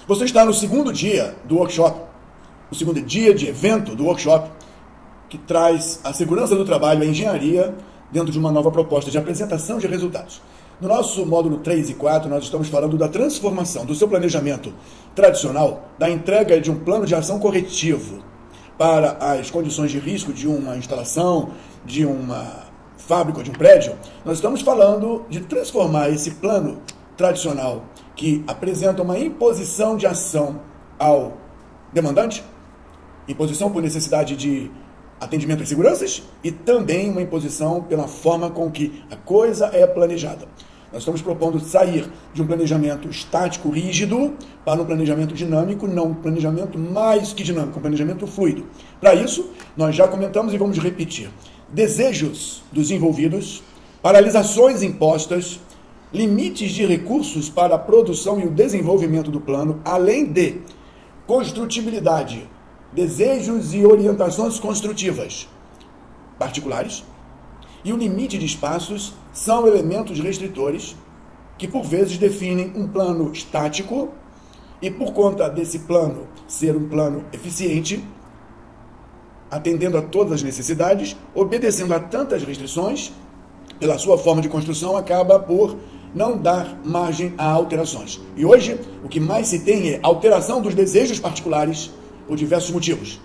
Você está no segundo dia do workshop, o segundo dia de evento do workshop, que traz a segurança do trabalho e a engenharia dentro de uma nova proposta de apresentação de resultados. No nosso módulo 3 e 4, nós estamos falando da transformação do seu planejamento tradicional, da entrega de um plano de ação corretivo para as condições de risco de uma instalação, de uma fábrica ou de um prédio. Nós estamos falando de transformar esse plano tradicional que apresenta uma imposição de ação ao demandante, imposição por necessidade de atendimento às seguranças e também uma imposição pela forma com que a coisa é planejada. Nós estamos propondo sair de um planejamento estático, rígido, para um planejamento dinâmico, não um planejamento mais que dinâmico, um planejamento fluido. Para isso, nós já comentamos e vamos repetir. Desejos dos envolvidos, paralisações impostas, limites de recursos para a produção e o desenvolvimento do plano, além de construtibilidade, desejos e orientações construtivas particulares, e o limite de espaços são elementos restritores que, por vezes, definem um plano estático e, por conta desse plano ser um plano eficiente, atendendo a todas as necessidades, obedecendo a tantas restrições, pela sua forma de construção, acaba por não dar margem a alterações. E hoje, o que mais se tem é alteração dos desejos particulares por diversos motivos.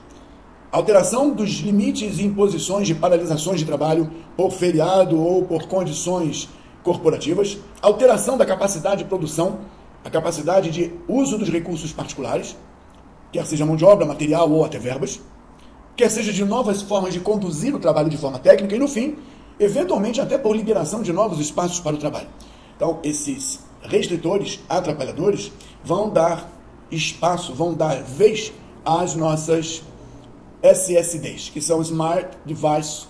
Alteração dos limites e imposições de paralisações de trabalho por feriado ou por condições corporativas. Alteração da capacidade de produção, a capacidade de uso dos recursos particulares, quer seja mão de obra, material ou até verbas, quer seja de novas formas de conduzir o trabalho de forma técnica e, no fim, eventualmente até por liberação de novos espaços para o trabalho. Então, esses restritores, atrapalhadores, vão dar espaço, vão dar vez às nossas SSDs, que são Smart Device,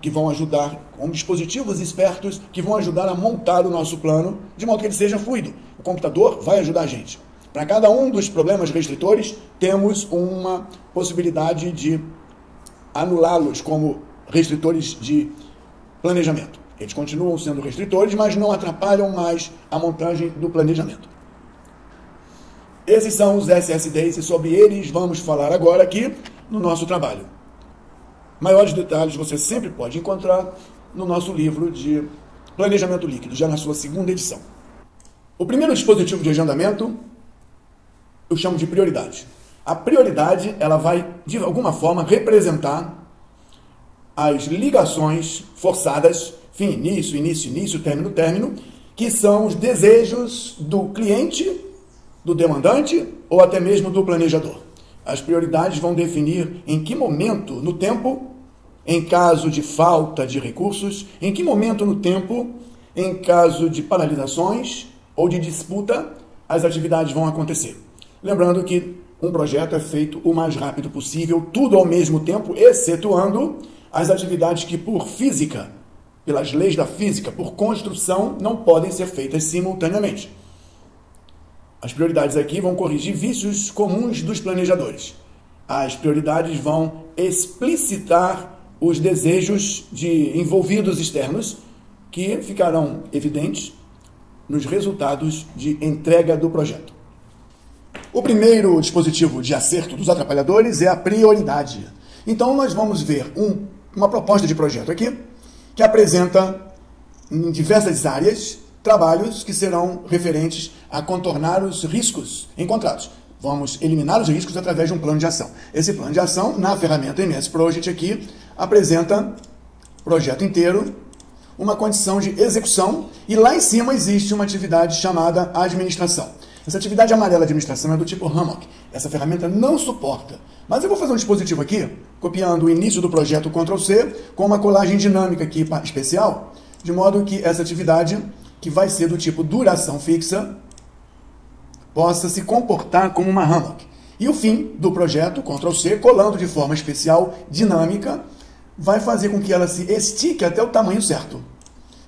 que vão ajudar, com dispositivos espertos, que vão ajudar a montar o nosso plano, de modo que ele seja fluido. O computador vai ajudar a gente. Para cada um dos problemas restritores, temos uma possibilidade de anulá-los como restritores de planejamento. Eles continuam sendo restritores, mas não atrapalham mais a montagem do planejamento. Esses são os SSDs e sobre eles vamos falar agora aqui no nosso trabalho. Maiores detalhes você sempre pode encontrar no nosso livro de Planejamento Líquido, já na sua segunda edição. O primeiro dispositivo de agendamento eu chamo de prioridade. A prioridade, ela vai, de alguma forma, representar as ligações forçadas, fim, início, início, início, término, término, que são os desejos do cliente, do demandante ou até mesmo do planejador. As prioridades vão definir em que momento no tempo, em caso de falta de recursos, em que momento no tempo, em caso de paralisações ou de disputa, as atividades vão acontecer. Lembrando que um projeto é feito o mais rápido possível, tudo ao mesmo tempo, excetuando as atividades que, por física, pelas leis da física, por construção, não podem ser feitas simultaneamente. As prioridades aqui vão corrigir vícios comuns dos planejadores. As prioridades vão explicitar os desejos de envolvidos externos que ficarão evidentes nos resultados de entrega do projeto. O primeiro dispositivo de acerto dos atrapalhadores é a prioridade. Então, nós vamos ver uma proposta de projeto aqui que apresenta em diversas áreas trabalhos que serão referentes a contornar os riscos encontrados. Vamos eliminar os riscos através de um plano de ação. Esse plano de ação, na ferramenta MS Project aqui, apresenta o projeto inteiro, uma condição de execução, e lá em cima existe uma atividade chamada administração. Essa atividade amarela de administração é do tipo Hammock. Essa ferramenta não suporta. Mas eu vou fazer um dispositivo aqui, copiando o início do projeto Ctrl+C, com uma colagem dinâmica aqui especial, de modo que essa atividade, que vai ser do tipo duração fixa, possa se comportar como uma Hammock. E o fim do projeto, Ctrl+C, colando de forma especial, dinâmica, vai fazer com que ela se estique até o tamanho certo.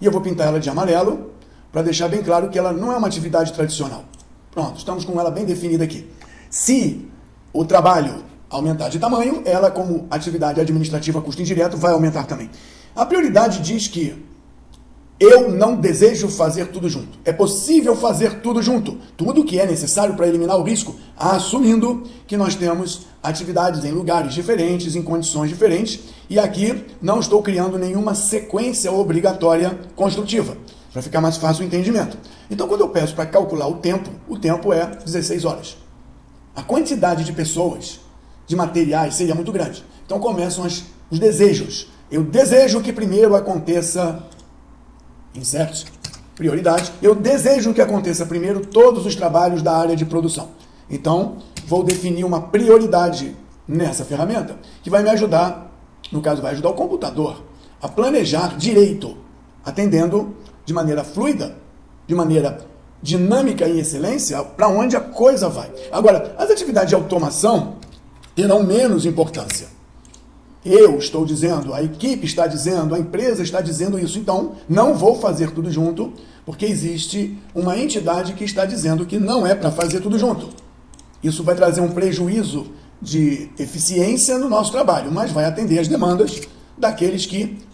E eu vou pintar ela de amarelo, para deixar bem claro que ela não é uma atividade tradicional. Pronto, estamos com ela bem definida aqui. Se o trabalho aumentar de tamanho, ela, como atividade administrativa custo indireto, vai aumentar também. A prioridade diz que Eu não desejo fazer tudo junto. É possível fazer tudo junto. Tudo que é necessário para eliminar o risco, assumindo que nós temos atividades em lugares diferentes, em condições diferentes, e aqui não estou criando nenhuma sequência obrigatória construtiva, para ficar mais fácil o entendimento. Então, quando eu peço para calcular o tempo é 16 horas. A quantidade de pessoas, de materiais, seria muito grande. Então, começam os desejos. Eu desejo que primeiro aconteça... Insert, prioridade. Eu desejo que aconteça primeiro todos os trabalhos da área de produção. Então, vou definir uma prioridade nessa ferramenta que vai me ajudar, no caso, vai ajudar o computador a planejar direito, atendendo de maneira fluida, de maneira dinâmica e excelência, para onde a coisa vai. Agora, as atividades de automação terão menos importância. Eu estou dizendo, a equipe está dizendo, a empresa está dizendo isso. Então, não vou fazer tudo junto, porque existe uma entidade que está dizendo que não é para fazer tudo junto. Isso vai trazer um prejuízo de eficiência no nosso trabalho, mas vai atender as demandas daqueles que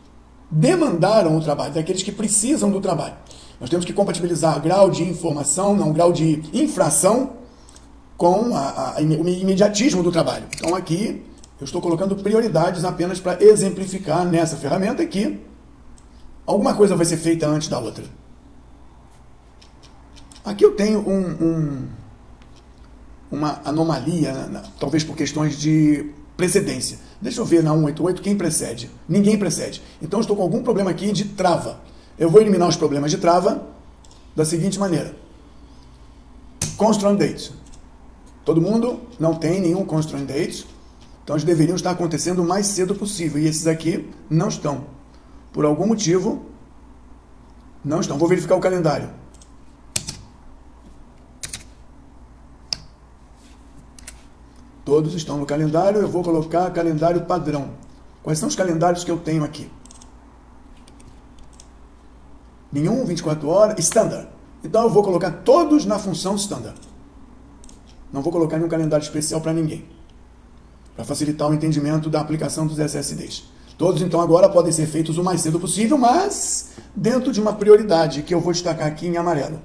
demandaram o trabalho, daqueles que precisam do trabalho. Nós temos que compatibilizar grau de informação, não grau de infração, com o imediatismo do trabalho. Então, aqui... eu estou colocando prioridades apenas para exemplificar nessa ferramenta que alguma coisa vai ser feita antes da outra. Aqui eu tenho uma anomalia, talvez por questões de precedência. Deixa eu ver na 188 quem precede. Ninguém precede. Então eu estou com algum problema aqui de trava. Eu vou eliminar os problemas de trava da seguinte maneira. Constraint date. Todo mundo não tem nenhum constraint date. Então, eles deveriam estar acontecendo o mais cedo possível. E esses aqui não estão. Por algum motivo, não estão. Vou verificar o calendário. Todos estão no calendário. Eu vou colocar calendário padrão. Quais são os calendários que eu tenho aqui? Nenhum, 24 horas, standard. Então, eu vou colocar todos na função standard. Não vou colocar nenhum calendário especial para ninguém, para facilitar o entendimento da aplicação dos SSDs. Todos, então, agora podem ser feitos o mais cedo possível, mas dentro de uma prioridade que eu vou destacar aqui em amarelo.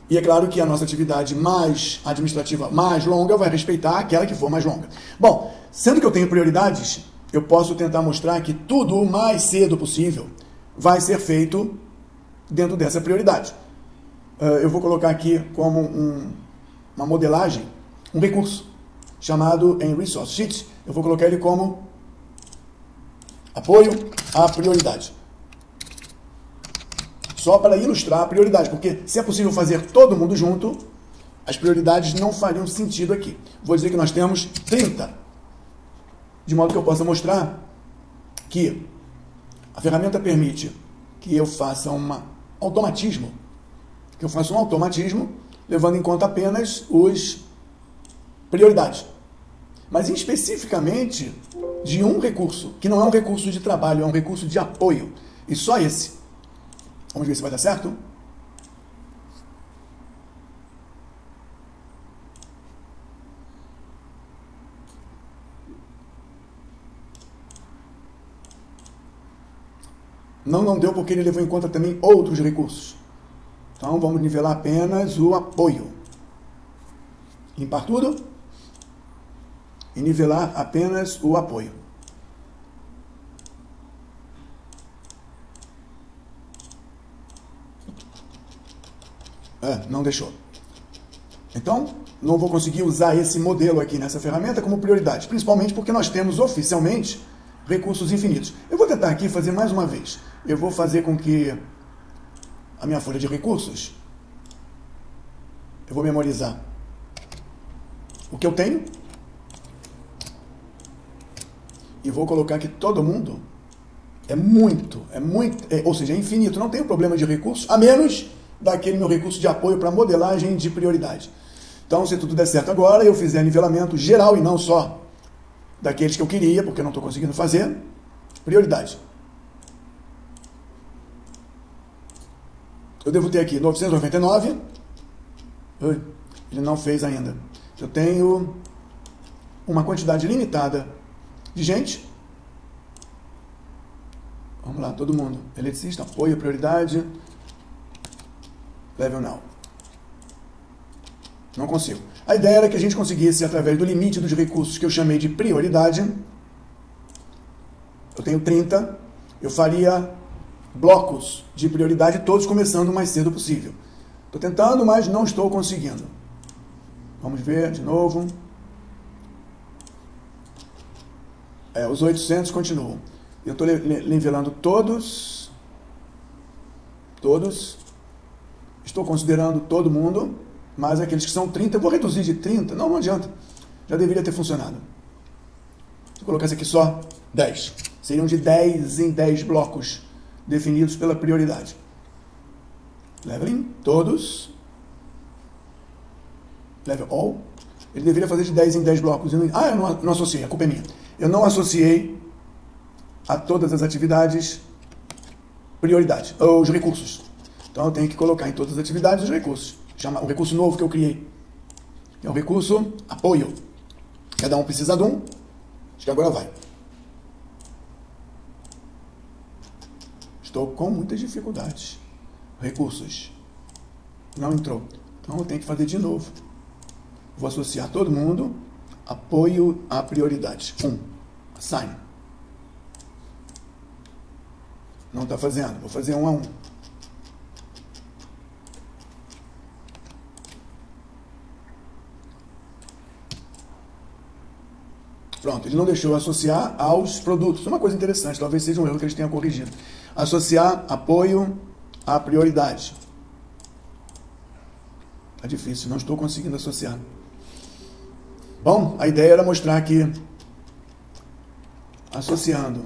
E é claro que a nossa atividade mais administrativa, mais longa, vai respeitar aquela que for mais longa. Bom, sendo que eu tenho prioridades, eu posso tentar mostrar que tudo o mais cedo possível vai ser feito dentro dessa prioridade. Eu vou colocar aqui como uma modelagem, um recurso chamado em Resource Sheet. Eu vou colocar ele como apoio à prioridade. Só para ilustrar a prioridade, porque se é possível fazer todo mundo junto, as prioridades não fariam sentido aqui. Vou dizer que nós temos 30, de modo que eu possa mostrar que a ferramenta permite que eu faça um automatismo, levando em conta apenas os prioridades. Mas especificamente de um recurso, que não é um recurso de trabalho, é um recurso de apoio. E só esse. Vamos ver se vai dar certo? Não deu porque ele levou em conta também outros recursos. Então vamos nivelar apenas o apoio. Limpar tudo e nivelar apenas o apoio. Não deixou. Então, não vou conseguir usar esse modelo aqui nessa ferramenta como prioridade, principalmente porque nós temos oficialmente recursos infinitos. Eu vou tentar aqui fazer mais uma vez. Eu vou fazer com que a minha folha de recursos, eu vou memorizar o que eu tenho e vou colocar que todo mundo ou seja, é infinito, não tem problema de recursos, a menos daquele meu recurso de apoio para modelagem de prioridade. Então, se tudo der certo agora, eu fizer nivelamento geral e não só daqueles que eu queria, porque eu não estou conseguindo fazer, prioridade. Eu devo ter aqui 999, ele não fez ainda. Eu tenho uma quantidade limitada de gente, Vamos lá, todo mundo. Eletricista, apoio, prioridade. Level now. Não consigo. A ideia era que a gente conseguisse, através do limite dos recursos que eu chamei de prioridade, eu tenho 30, eu faria blocos de prioridade, todos começando o mais cedo possível. Estou tentando, mas não estou conseguindo. Vamos ver de novo. Os 800 continuam. Eu estou nivelando todos. Estou considerando todo mundo, mas aqueles que são 30, eu vou reduzir de 30. Não adianta. Já deveria ter funcionado. Se eu colocasse aqui só 10. Seriam de 10 em 10 blocos definidos pela prioridade. Leveling, todos. Level all. Ele deveria fazer de 10 em 10 blocos. Eu não associei, a culpa é minha. Eu não associei a todas as atividades prioridade, ou os recursos. Então eu tenho que colocar em todas as atividades os recursos. O recurso novo que eu criei. É o recurso apoio. Cada um precisa de um. Acho que agora vai. Estou com muitas dificuldades. Recursos. Não entrou. Então eu tenho que fazer de novo. Vou associar todo mundo. Apoio a prioridade. 1. Assign. Não está fazendo. Vou fazer 1 a 1. Pronto, ele não deixou associar aos produtos. Uma coisa interessante, talvez seja um erro que eles tenham corrigido. Associar apoio à prioridade. Está difícil, não estou conseguindo associar. Bom, a ideia era mostrar que associando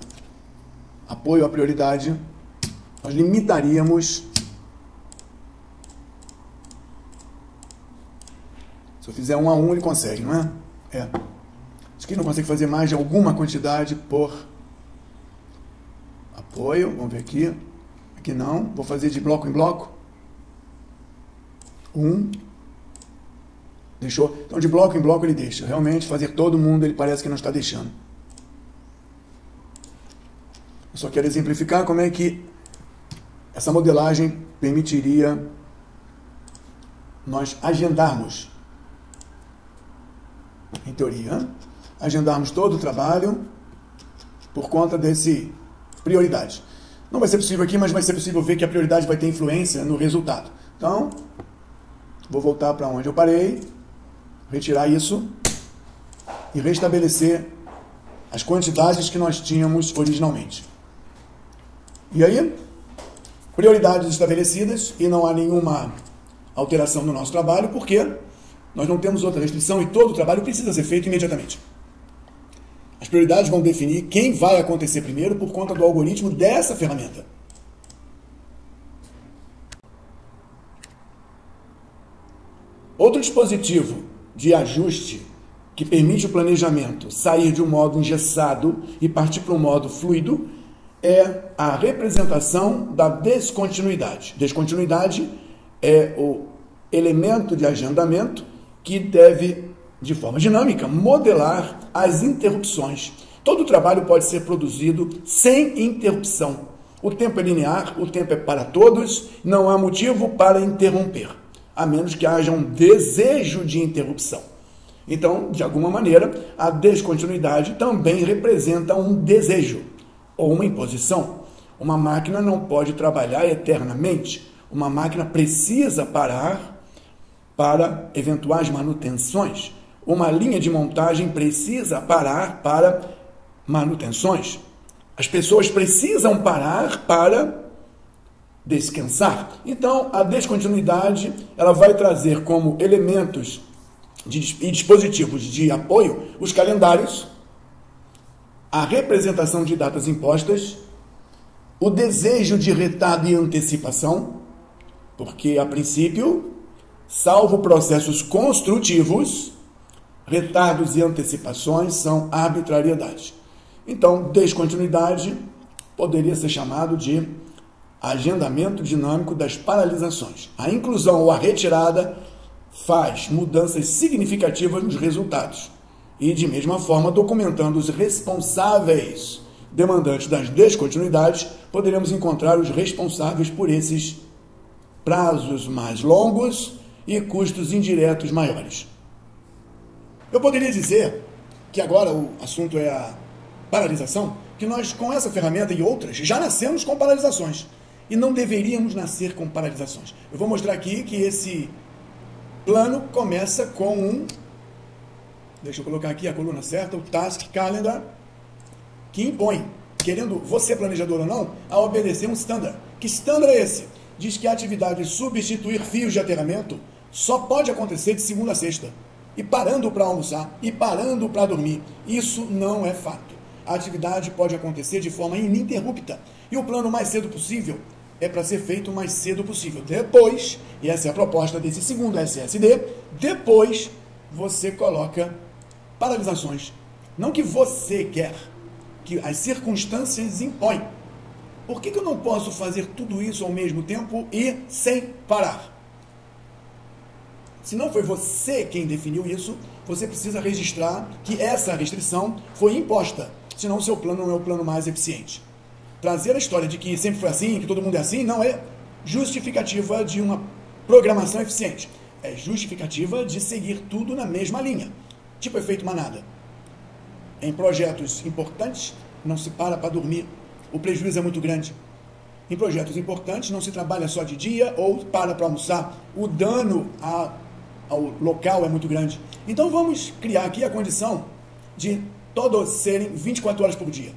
apoio à prioridade, nós limitaríamos. Se eu fizer 1 a 1, ele consegue, não é? Acho que ele não consegue fazer mais de alguma quantidade por apoio. Vamos ver aqui. Aqui não. Vou fazer de bloco em bloco. 1. Deixou. Então, de bloco em bloco ele deixa. Realmente, fazer todo mundo, ele parece que não está deixando. Eu só quero exemplificar como é que essa modelagem permitiria nós agendarmos, em teoria, agendarmos todo o trabalho por conta desse prioridade. Não vai ser possível aqui, mas vai ser possível ver que a prioridade vai ter influência no resultado. Então, vou voltar para onde eu parei, retirar isso e restabelecer as quantidades que nós tínhamos originalmente. E aí, prioridades estabelecidas e não há nenhuma alteração no nosso trabalho, porque nós não temos outra restrição e todo o trabalho precisa ser feito imediatamente. As prioridades vão definir quem vai acontecer primeiro por conta do algoritmo dessa ferramenta. Outro dispositivo de ajuste que permite o planejamento sair de um modo engessado e partir para um modo fluido é a representação da descontinuidade. Descontinuidade é o elemento de agendamento que deve, de forma dinâmica, modelar as interrupções. Todo o trabalho pode ser produzido sem interrupção. O tempo é linear, o tempo é para todos, não há motivo para interromper, a menos que haja um desejo de interrupção. Então, de alguma maneira, a descontinuidade também representa um desejo ou uma imposição. Uma máquina não pode trabalhar eternamente. Uma máquina precisa parar para eventuais manutenções. Uma linha de montagem precisa parar para manutenções. As pessoas precisam parar para descansar. Então, a descontinuidade ela vai trazer como elementos e dispositivos de apoio os calendários, a representação de datas impostas, o desejo de retardo e antecipação, porque, a princípio, salvo processos construtivos, retardos e antecipações são arbitrariedade. Então, descontinuidade poderia ser chamado de agendamento dinâmico das paralisações. A inclusão ou a retirada faz mudanças significativas nos resultados e, de mesma forma, documentando os responsáveis demandantes das descontinuidades, poderemos encontrar os responsáveis por esses prazos mais longos e custos indiretos maiores. Eu poderia dizer que agora o assunto é a paralisação, que nós, com essa ferramenta e outras, já nascemos com paralisações. E não deveríamos nascer com paralisações. Eu vou mostrar aqui que esse plano começa com um... Deixa eu colocar aqui a coluna certa, o Task Calendar, que impõe, querendo você planejador ou não, a obedecer um standard. Que standard é esse? Diz que a atividade de substituir fios de aterramento só pode acontecer de segunda a sexta. E parando para almoçar, e parando para dormir. Isso não é fato. A atividade pode acontecer de forma ininterrupta. E o plano mais cedo possível é para ser feito o mais cedo possível. Depois, e essa é a proposta desse segundo SSD, depois você coloca paralisações. Não que você quer, que as circunstâncias impõem. Por que eu não posso fazer tudo isso ao mesmo tempo e sem parar? Se não foi você quem definiu isso, você precisa registrar que essa restrição foi imposta, senão o seu plano não é o plano mais eficiente. Trazer a história de que sempre foi assim, que todo mundo é assim, não é justificativa de uma programação eficiente. É justificativa de seguir tudo na mesma linha. Tipo efeito manada. Em projetos importantes, não se para dormir. O prejuízo é muito grande. Em projetos importantes, não se trabalha só de dia ou para almoçar. O dano ao local é muito grande. Então vamos criar aqui a condição de todos serem 24 horas por dia.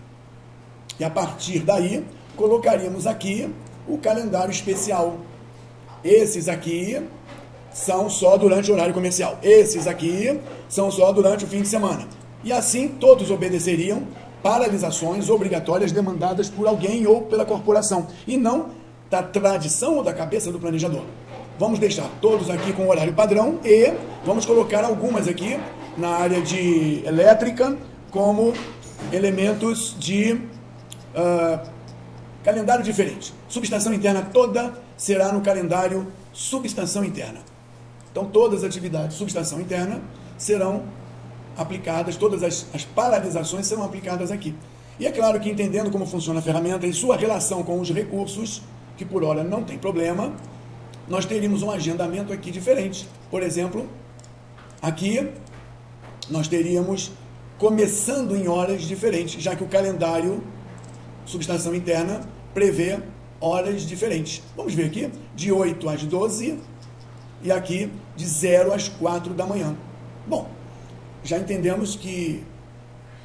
E a partir daí, colocaríamos aqui o calendário especial. Esses aqui são só durante o horário comercial. Esses aqui são só durante o fim de semana. E assim todos obedeceriam paralisações obrigatórias demandadas por alguém ou pela corporação, e não da tradição ou da cabeça do planejador. Vamos deixar todos aqui com o horário padrão e vamos colocar algumas aqui na área de elétrica como elementos de calendário diferente. Subestação interna toda será no calendário subestação interna. Então todas as atividades de subestação interna serão aplicadas, todas as paralisações serão aplicadas aqui. E é claro que entendendo como funciona a ferramenta e sua relação com os recursos, que por hora não tem problema, nós teríamos um agendamento aqui diferente. Por exemplo, aqui nós teríamos começando em horas diferentes, já que o calendário subestação interna prevê horas diferentes. Vamos ver aqui, de 8 às 12 e aqui de 0 às 4 da manhã. Bom, já entendemos que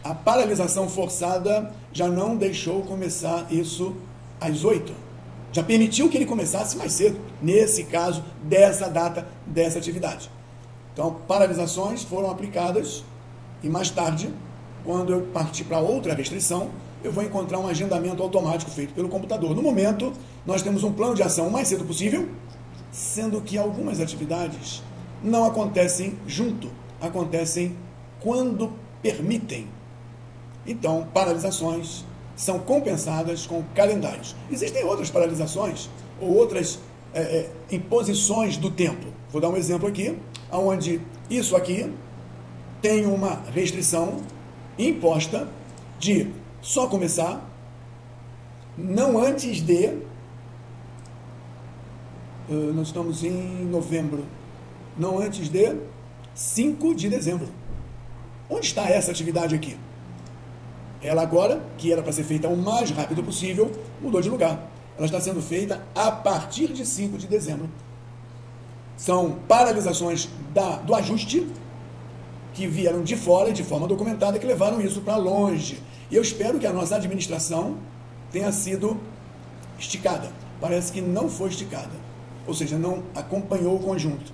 a paralisação forçada já não deixou começar isso às 8. Já permitiu que ele começasse mais cedo, nesse caso, dessa data, dessa atividade. Então, paralisações foram aplicadas e mais tarde, quando eu partir para outra restrição, eu vou encontrar um agendamento automático feito pelo computador. No momento, nós temos um plano de ação o mais cedo possível, sendo que algumas atividades não acontecem junto, acontecem quando permitem. Então, paralisações são compensadas com calendários. Existem outras paralisações ou outras imposições do tempo. Vou dar um exemplo aqui, onde isso aqui tem uma restrição imposta de só começar não antes de... nós estamos em novembro. Não antes de 5 de dezembro. Onde está essa atividade aqui? Ela agora, que era para ser feita o mais rápido possível, mudou de lugar. Ela está sendo feita a partir de 5 de dezembro. São paralisações do ajuste que vieram de fora, de forma documentada, que levaram isso para longe. E eu espero que a nossa administração tenha sido esticada. Parece que não foi esticada. Ou seja, não acompanhou o conjunto.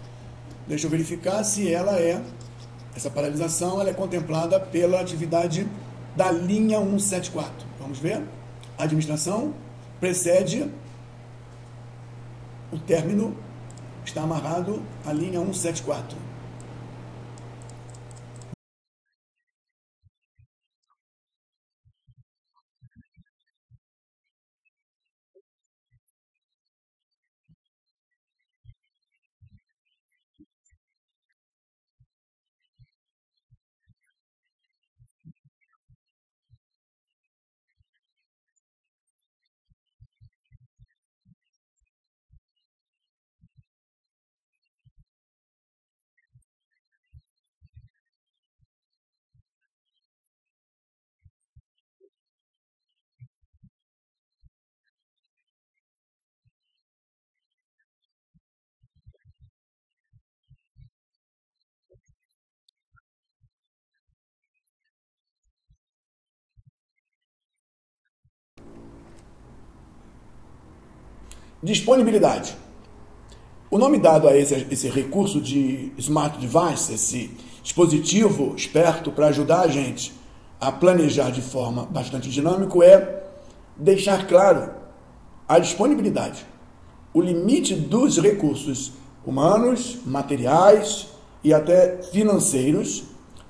Deixa eu verificar se essa paralisação ela é contemplada pela atividade da linha 174. Vamos ver? A administração precede o término, está amarrado à linha 174. Disponibilidade. O nome dado a esse recurso de Smart Device, esse dispositivo esperto para ajudar a gente a planejar de forma bastante dinâmica, é deixar claro a disponibilidade, o limite dos recursos humanos, materiais e até financeiros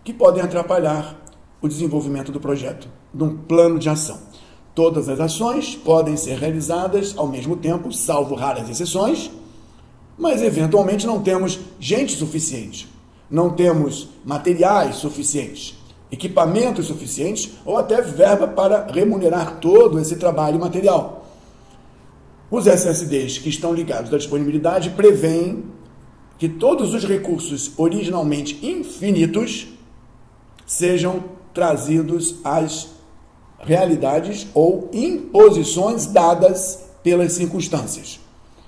que podem atrapalhar o desenvolvimento do projeto, de um plano de ação. Todas as ações podem ser realizadas ao mesmo tempo, salvo raras exceções, mas eventualmente não temos gente suficiente, não temos materiais suficientes, equipamentos suficientes ou até verba para remunerar todo esse trabalho material. Os SSDs que estão ligados à disponibilidade prevêem que todos os recursos originalmente infinitos sejam trazidos às realidades ou imposições dadas pelas circunstâncias.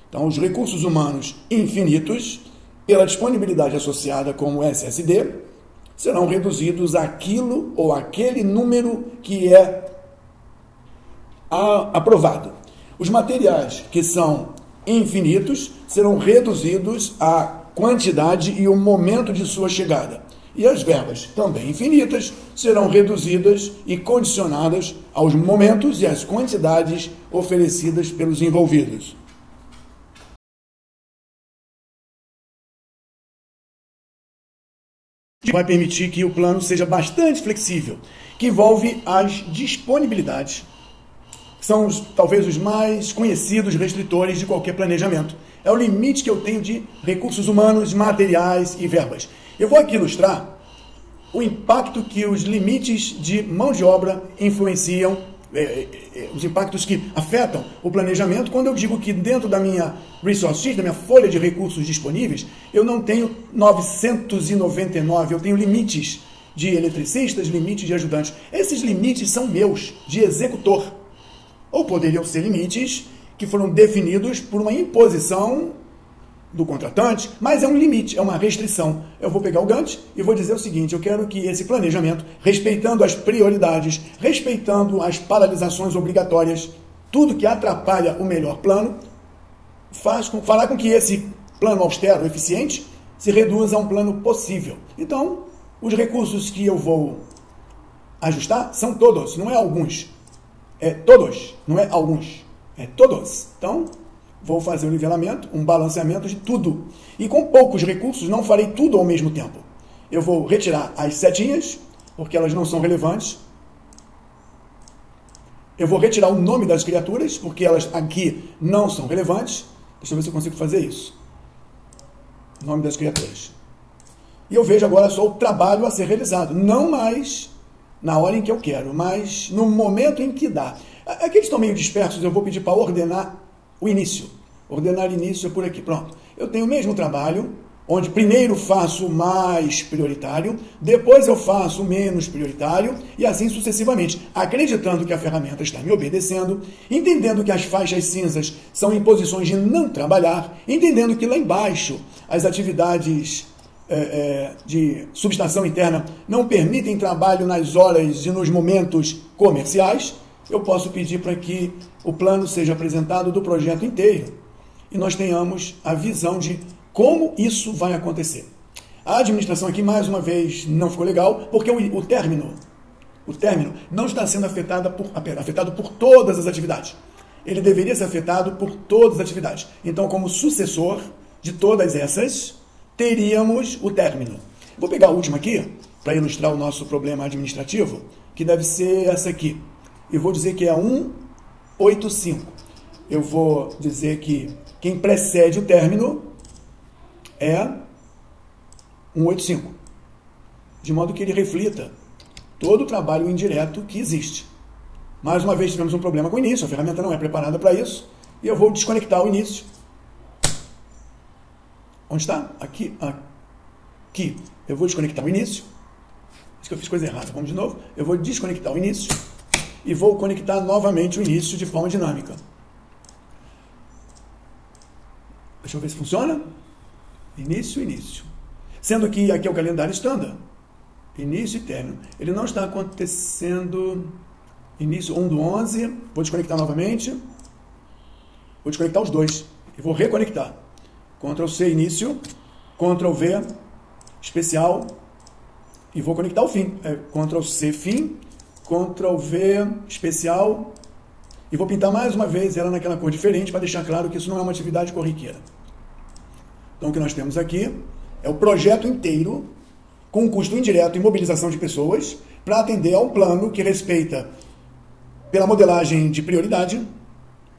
Então, os recursos humanos infinitos, pela disponibilidade associada como SSD, serão reduzidos àquilo ou àquele número que é aprovado. Os materiais que são infinitos serão reduzidos à quantidade e o momento de sua chegada. E as verbas, também infinitas, serão reduzidas e condicionadas aos momentos e às quantidades oferecidas pelos envolvidos. Vai permitir que o plano seja bastante flexível, que envolve as disponibilidades. São talvez os mais conhecidos restritores de qualquer planejamento. É o limite que eu tenho de recursos humanos, materiais e verbas. Eu vou aqui ilustrar o impacto que os limites de mão de obra influenciam, os impactos que afetam o planejamento, quando eu digo que dentro da minha resource sheet, da minha folha de recursos disponíveis, eu não tenho 999, eu tenho limites de eletricistas, limites de ajudantes. Esses limites são meus, de executor. Ou poderiam ser limites que foram definidos por uma imposição do contratante, mas é um limite, é uma restrição. Eu vou pegar o Gantt e vou dizer o seguinte: eu quero que esse planejamento, respeitando as prioridades, respeitando as paralisações obrigatórias, tudo que atrapalha o melhor plano, fará com que esse plano austero, eficiente, se reduza a um plano possível. Então, os recursos que eu vou ajustar são todos, não é alguns. É todos, não é alguns. É todos. Então, vou fazer um nivelamento, um balanceamento de tudo. E com poucos recursos, não farei tudo ao mesmo tempo. Eu vou retirar as setinhas, porque elas não são relevantes. Eu vou retirar o nome das criaturas, porque elas aqui não são relevantes. Deixa eu ver se eu consigo fazer isso. Nome das criaturas. E eu vejo agora só o trabalho a ser realizado. Não mais na hora em que eu quero, mas no momento em que dá. Aqueles estão meio dispersos, eu vou pedir para ordenar o início. Ordenar início é por aqui. Pronto. Eu tenho o mesmo trabalho, onde primeiro faço o mais prioritário, depois eu faço o menos prioritário, e assim sucessivamente, acreditando que a ferramenta está me obedecendo, entendendo que as faixas cinzas são imposições de não trabalhar, entendendo que lá embaixo as atividades de subestação interna não permitem trabalho nas horas e nos momentos comerciais, eu posso pedir para que o plano seja apresentado do projeto inteiro e nós tenhamos a visão de como isso vai acontecer. A administração aqui, mais uma vez, não ficou legal, porque o término não está sendo afetado por todas as atividades. Ele deveria ser afetado por todas as atividades. Então, como sucessor de todas essas, teríamos o término. Vou pegar a última aqui, para ilustrar o nosso problema administrativo, que deve ser essa aqui. Eu vou dizer que é 185. Eu vou dizer que quem precede o término é 185. De modo que ele reflita todo o trabalho indireto que existe. Mais uma vez tivemos um problema com o início, a ferramenta não é preparada para isso, e eu vou desconectar o início. Onde está? Aqui. Aqui. Eu vou desconectar o início. Acho que eu fiz coisa errada. Vamos de novo. Eu vou desconectar o início e vou conectar novamente o início de forma dinâmica. Deixa eu ver se funciona. Início, início. Sendo que aqui é o calendário standard. Início e término. Ele não está acontecendo. Início 1/11. Vou desconectar novamente. Vou desconectar os dois e vou reconectar. Ctrl C, início, Ctrl V, especial, e vou conectar o fim. Ctrl C, fim, Ctrl V, especial, e vou pintar mais uma vez ela naquela cor diferente para deixar claro que isso não é uma atividade corriqueira. Então o que nós temos aqui é o projeto inteiro com um custo indireto e mobilização de pessoas para atender a um plano que respeita pela modelagem de prioridade,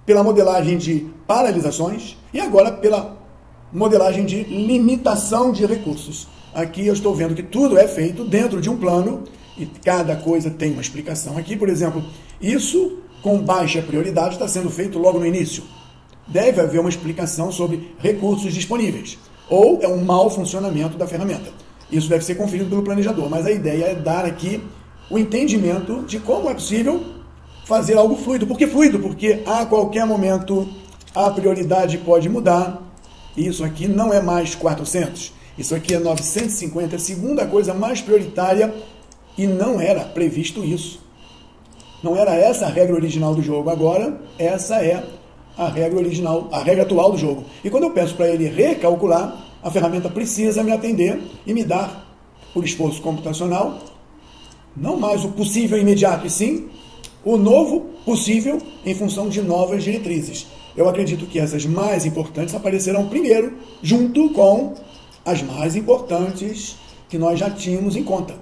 pela modelagem de paralisações e agora pela modelagem de limitação de recursos. Aqui eu estou vendo que tudo é feito dentro de um plano e cada coisa tem uma explicação. Aqui, por exemplo, isso com baixa prioridade está sendo feito logo no início. Deve haver uma explicação sobre recursos disponíveis ou é um mau funcionamento da ferramenta. Isso deve ser conferido pelo planejador, mas a ideia é dar aqui o entendimento de como é possível fazer algo fluido. Por que fluido? Porque a qualquer momento a prioridade pode mudar. Isso aqui não é mais 400. Isso aqui é 950, a segunda coisa mais prioritária, e não era previsto isso. Não era essa a regra original do jogo. Agora, essa é a regra original, a regra atual do jogo. E quando eu peço para ele recalcular, a ferramenta precisa me atender e me dar, por esforço computacional, não mais o possível imediato, e sim o novo possível em função de novas diretrizes. Eu acredito que essas mais importantes aparecerão primeiro, junto com as mais importantes que nós já tínhamos em conta.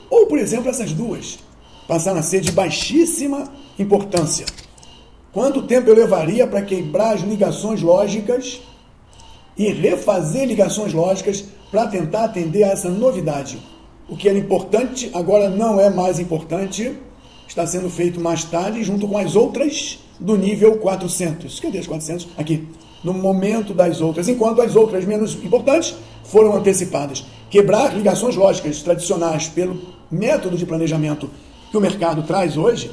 Ou, por exemplo, essas duas passaram a ser de baixíssima importância. Quanto tempo eu levaria para quebrar as ligações lógicas e refazer ligações lógicas para tentar atender a essa novidade? O que era importante agora não é mais importante, está sendo feito mais tarde junto com as outras do nível 400. Cadê as 400? Aqui. No momento das outras, enquanto as outras menos importantes foram antecipadas. Quebrar ligações lógicas tradicionais pelo método de planejamento que o mercado traz hoje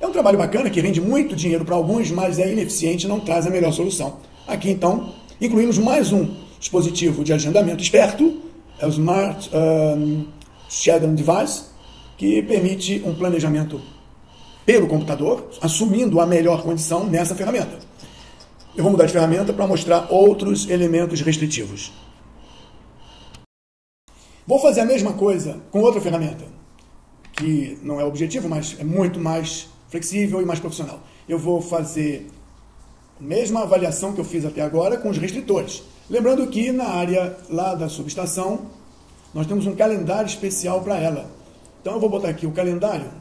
é um trabalho bacana que rende muito dinheiro para alguns, mas é ineficiente e não traz a melhor solução. Aqui, então, incluímos mais um dispositivo de agendamento esperto, é o Smart Scheduling Device, que permite um planejamento pelo computador, assumindo a melhor condição nessa ferramenta. Eu vou mudar de ferramenta para mostrar outros elementos restritivos. Vou fazer a mesma coisa com outra ferramenta, que não é o objetivo, mas é muito mais flexível e mais profissional. Eu vou fazer a mesma avaliação que eu fiz até agora com os restritores. Lembrando que na área lá da subestação, nós temos um calendário especial para ela. Então eu vou botar aqui o calendário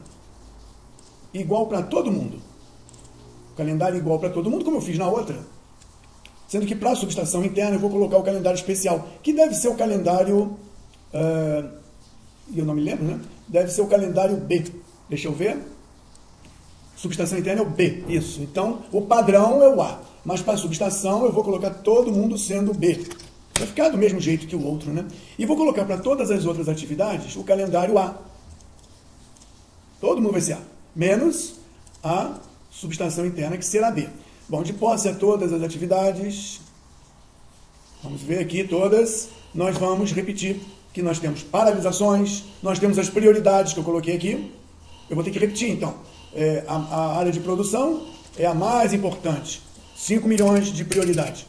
igual para todo mundo. O calendário igual para todo mundo, como eu fiz na outra. Sendo que para a subestação interna eu vou colocar o calendário especial, que deve ser o calendário... eu não me lembro, né? Deve ser o calendário B. Deixa eu ver. Subestação interna é o B, isso. Então, o padrão é o A. Mas para a subestação eu vou colocar todo mundo sendo B. Vai ficar do mesmo jeito que o outro, né? E vou colocar para todas as outras atividades o calendário A. Todo mundo vai ser A. Menos a subestação interna, que será B. Bom, de posse a todas as atividades, vamos ver aqui todas, nós vamos repetir que nós temos paralisações, nós temos as prioridades que eu coloquei aqui. Eu vou ter que repetir, então. A área de produção é a mais importante. 5 milhões de prioridade.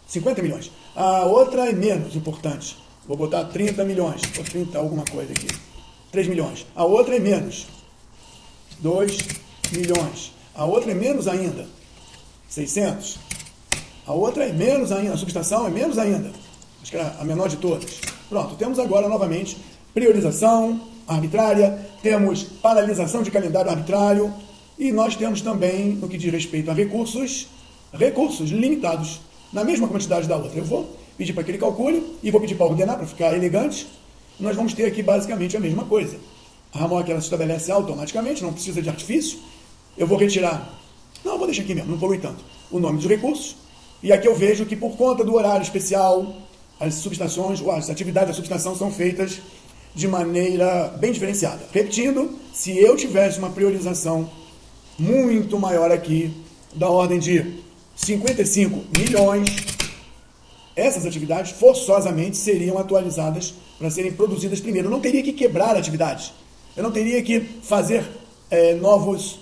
50 milhões. A outra é menos importante. Vou botar 30 milhões. Ou 30 alguma coisa aqui. 3 milhões. A outra é menos. 2 milhões. A outra é menos ainda. 600. A outra é menos ainda. A subestação é menos ainda. Acho que é a menor de todas. Pronto, temos agora novamente priorização arbitrária, temos paralisação de calendário arbitrário e nós temos também, no que diz respeito a recursos limitados, na mesma quantidade da outra. Eu vou pedir para que ele calcule e vou pedir para ordenar, para ficar elegante. Nós vamos ter aqui basicamente a mesma coisa. A ramota ela se estabelece automaticamente, não precisa de artifício. Eu vou retirar, não, vou deixar aqui mesmo, não polui tanto, o nome dos recursos. E aqui eu vejo que por conta do horário especial, as subestações, as atividades da subestação são feitas de maneira bem diferenciada. Repetindo, se eu tivesse uma priorização muito maior aqui, da ordem de 55 milhões, essas atividades forçosamente seriam atualizadas para serem produzidas primeiro. Eu não teria que quebrar atividades. Eu não teria que fazer novos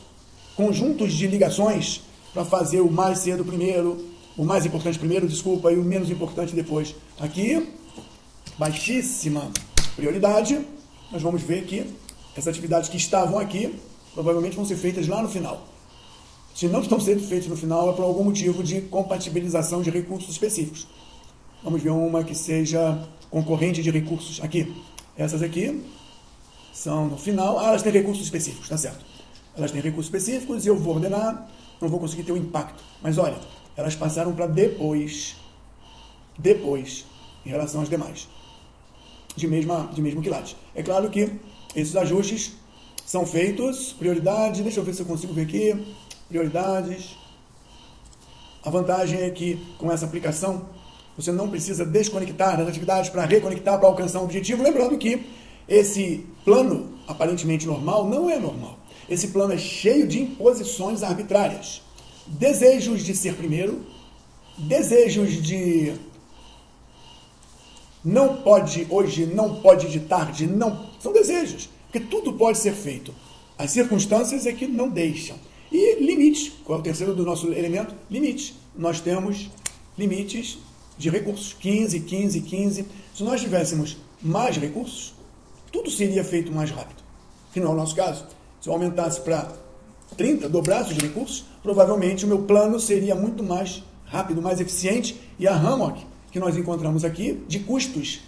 conjuntos de ligações para fazer o mais cedo primeiro, o mais importante primeiro, desculpa, e o menos importante depois. Aqui, baixíssima prioridade. Nós vamos ver que essas atividades que estavam aqui, provavelmente vão ser feitas lá no final. Se não estão sendo feitas no final, é por algum motivo de compatibilização de recursos específicos. Vamos ver uma que seja concorrente de recursos. Aqui, essas aqui são no final. Ah, elas têm recursos específicos, tá certo. Elas têm recursos específicos e eu vou ordenar, não vou conseguir ter um impacto. Mas olha, elas passaram para depois, em relação às demais, de mesmo quilate. É claro que esses ajustes são feitos, prioridade, deixa eu ver se eu consigo ver aqui, prioridades. A vantagem é que com essa aplicação, você não precisa desconectar das atividades para reconectar para alcançar um objetivo. Lembrando que esse plano, aparentemente normal, não é normal. Esse plano é cheio de imposições arbitrárias. Desejos de ser primeiro, desejos de não pode hoje, não pode de tarde, não. São desejos, porque tudo pode ser feito. As circunstâncias é que não deixam. E limites, qual é o terceiro do nosso elemento? Limites. Nós temos limites de recursos, 15, 15, 15. Se nós tivéssemos mais recursos, tudo seria feito mais rápido. Que não é o nosso caso. Se eu aumentasse para 30, dobrasse os recursos, provavelmente o meu plano seria muito mais rápido, mais eficiente. E a Hammock, que nós encontramos aqui, de custos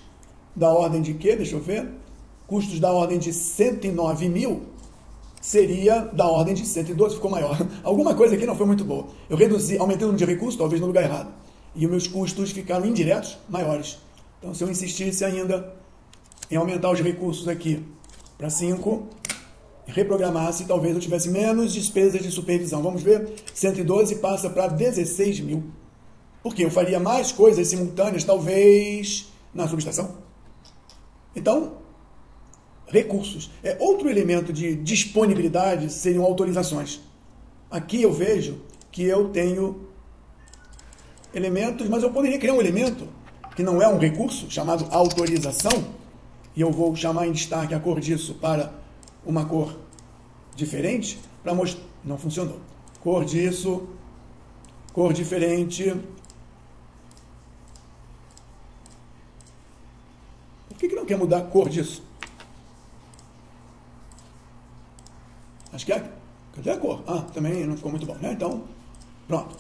da ordem de quê? Deixa eu ver. Custos da ordem de 109 mil, seria da ordem de 112, ficou maior. Alguma coisa aqui não foi muito boa. Eu reduzi, aumentei o número de recursos, talvez no lugar errado. E os meus custos ficaram indiretos maiores. Então, se eu insistisse ainda em aumentar os recursos aqui para 5, reprogramasse, talvez eu tivesse menos despesas de supervisão. Vamos ver, 112 passa para 16 mil. Porque eu faria mais coisas simultâneas, talvez, na subestação. Então, recursos. Outro elemento de disponibilidade seriam autorizações. Aqui eu vejo que eu tenho elementos, mas eu poderia criar um elemento que não é um recurso, chamado autorização, e eu vou chamar em destaque a cor disso para uma cor diferente, para mostrar... Não funcionou. Cor disso, cor diferente. Por que não quer mudar a cor disso? Acho que é... Cadê a cor? Ah, também não ficou muito bom, né? Então, pronto.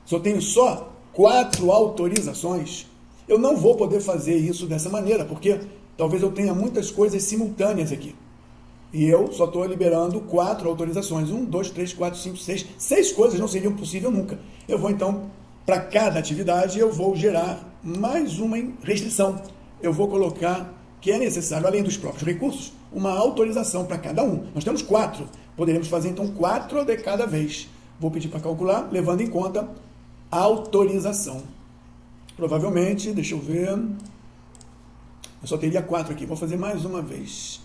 Se eu tenho só 4 autorizações, eu não vou poder fazer isso dessa maneira, porque talvez eu tenha muitas coisas simultâneas aqui. E eu só estou liberando 4 autorizações. 1, 2, 3, 4, 5, 6. 6 coisas não seriam possível nunca. Eu vou, então, para cada atividade, eu vou gerar mais uma restrição. Eu vou colocar que é necessário, além dos próprios recursos, uma autorização para cada um. Nós temos 4. Poderemos fazer, então, 4 de cada vez. Vou pedir para calcular, levando em conta a autorização. Provavelmente, deixa eu ver... Eu só teria 4 aqui. Vou fazer mais uma vez.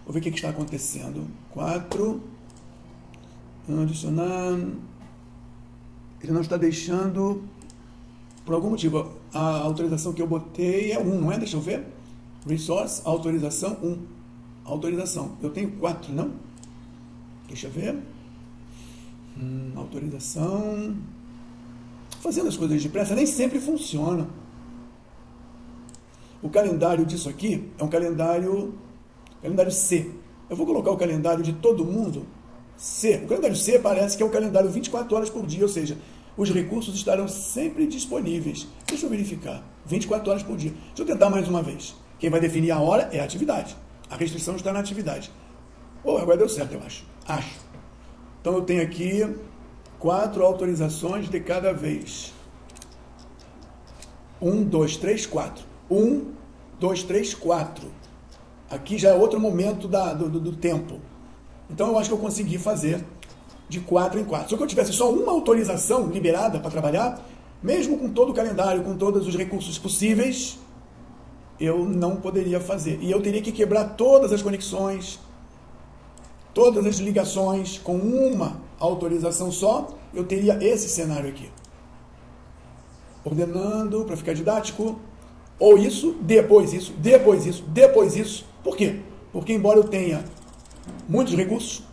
Vou ver o que está acontecendo. 4. Adicionar. Ele não está deixando... Por algum motivo, a autorização que eu botei é 1, não é? Deixa eu ver. Resource, autorização 1. Autorização. Eu tenho 4, não? Deixa eu ver. Autorização. Fazendo as coisas depressa nem sempre funciona. O calendário disso aqui é um calendário C. Eu vou colocar o calendário de todo mundo C. O calendário C parece que é um calendário 24 horas por dia, ou seja, os recursos estarão sempre disponíveis. Deixa eu verificar. 24 horas por dia. Deixa eu tentar mais uma vez. Quem vai definir a hora é a atividade. A restrição está na atividade. Agora deu certo, eu acho. Então eu tenho aqui 4 autorizações de cada vez. 1, 2, 3, 4. 1, 2, 3, 4. Aqui já é outro momento do tempo. Então eu acho que eu consegui fazer de 4 em 4. Se eu tivesse só uma autorização liberada para trabalhar, mesmo com todo o calendário, com todos os recursos possíveis, eu não poderia fazer. E eu teria que quebrar todas as conexões, todas as ligações com uma autorização só. Eu teria esse cenário aqui. Ordenando para ficar didático. Ou isso, depois isso, depois isso, depois isso. Por quê? Porque embora eu tenha muitos recursos,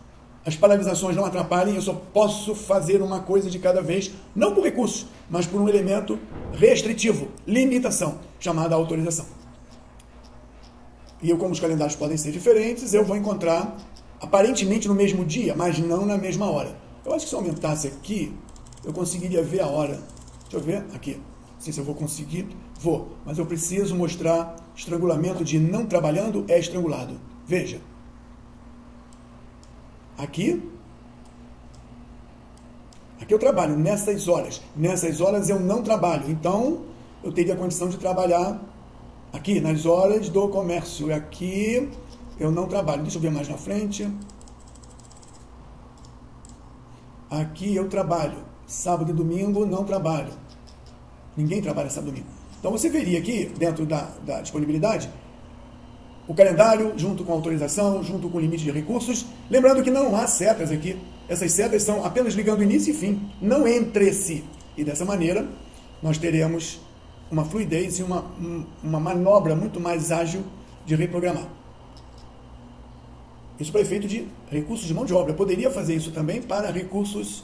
as paralisações não atrapalhem, eu só posso fazer uma coisa de cada vez, não por recurso, mas por um elemento restritivo, limitação, chamada autorização. E eu, como os calendários podem ser diferentes, eu vou encontrar aparentemente no mesmo dia, mas não na mesma hora. Eu acho que se eu aumentasse aqui, eu conseguiria ver a hora. Deixa eu ver aqui. Não sei se eu vou conseguir. Vou. Mas eu preciso mostrar estrangulamento de não trabalhando é estrangulado. Veja. Aqui eu trabalho nessas horas. Nessas horas eu não trabalho. Então, eu teria a condição de trabalhar aqui, nas horas do comércio. Aqui eu não trabalho. Deixa eu ver mais na frente. Aqui eu trabalho. Sábado e domingo não trabalho. Ninguém trabalha sábado e domingo. Então você veria aqui, dentro da disponibilidade, o calendário, junto com a autorização, junto com o limite de recursos. Lembrando que não há setas aqui. Essas setas são apenas ligando início e fim, não entre si. E dessa maneira, nós teremos uma fluidez e uma manobra muito mais ágil de reprogramar. Isso para efeito de recursos de mão de obra. Eu poderia fazer isso também para recursos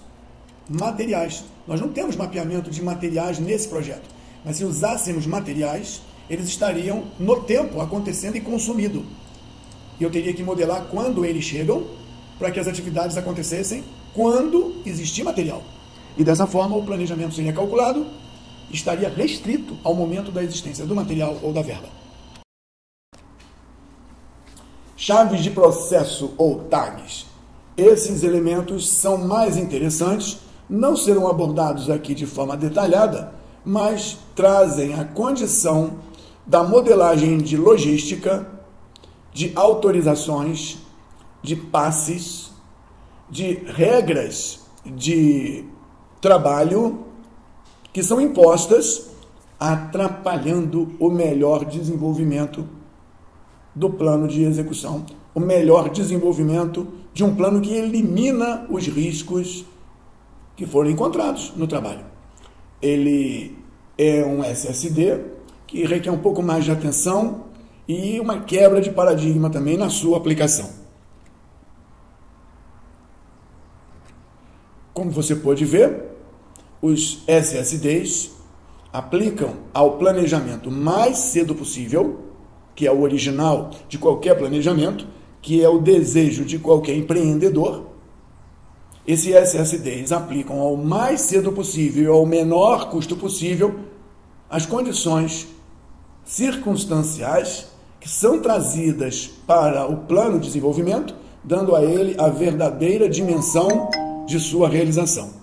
materiais. Nós não temos mapeamento de materiais nesse projeto. Mas se usássemos materiais, eles estariam no tempo acontecendo e consumido. E eu teria que modelar quando eles chegam, para que as atividades acontecessem quando existir material. E dessa forma o planejamento seria calculado, estaria restrito ao momento da existência do material ou da verba. Chaves de processo ou tags. Esses elementos são mais interessantes, não serão abordados aqui de forma detalhada, mas trazem a condição da modelagem de logística, de autorizações, de passes, de regras de trabalho que são impostas, atrapalhando o melhor desenvolvimento do plano de execução, o melhor desenvolvimento de um plano que elimina os riscos que foram encontrados no trabalho. Ele é um SSD que requer um pouco mais de atenção e uma quebra de paradigma também na sua aplicação. Como você pode ver, os SSDs aplicam ao planejamento mais cedo possível, que é o original de qualquer planejamento, que é o desejo de qualquer empreendedor. Esses SSDs aplicam ao mais cedo possível e ao menor custo possível as condições circunstanciais que são trazidas para o plano de desenvolvimento, dando a ele a verdadeira dimensão de sua realização.